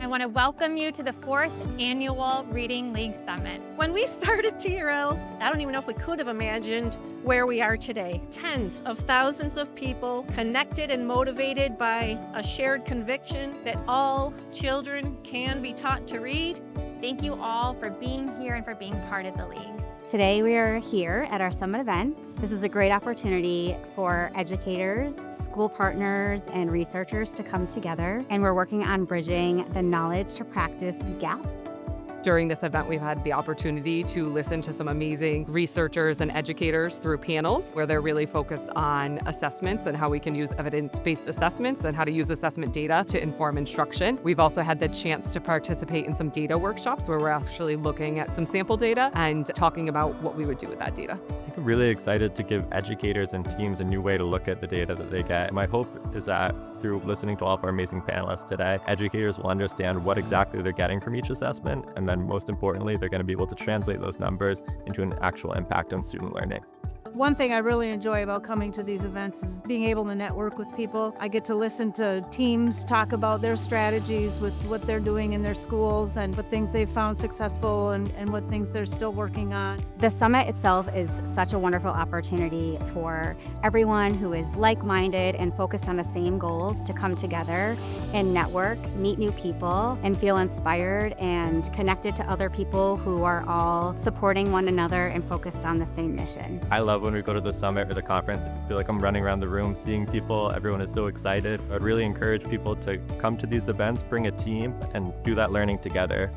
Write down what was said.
I want to welcome you to the 4th Annual Reading League Summit. When we started TRL, I don't even know if we could have imagined where we are today. Tens of thousands of people connected and motivated by a shared conviction that all children can be taught to read. Thank you all for being here and for being part of the league. Today we are here at our summit event. This is a great opportunity for educators, school partners, and researchers to come together, and we're working on bridging the knowledge to practice gap. During this event, we've had the opportunity to listen to some amazing researchers and educators through panels where they're really focused on assessments and how we can use evidence-based assessments and how to use assessment data to inform instruction. We've also had the chance to participate in some data workshops where we're actually looking at some sample data and talking about what we would do with that data. I'm really excited to give educators and teams a new way to look at the data that they get. My hope is that through listening to all of our amazing panelists today, educators will understand what exactly they're getting from each assessment, and then most importantly, they're going to be able to translate those numbers into an actual impact on student learning. One thing I really enjoy about coming to these events is being able to network with people. I get to listen to teams talk about their strategies with what they're doing in their schools and what things they've found successful and what things they're still working on. The summit itself is such a wonderful opportunity for everyone who is like-minded and focused on the same goals to come together and network, meet new people, and feel inspired and connected to other people who are all supporting one another and focused on the same mission. I love when we go to the summit or the conference. I feel like I'm running around the room, seeing people. Everyone is so excited. I'd really encourage people to come to these events, bring a team, and do that learning together.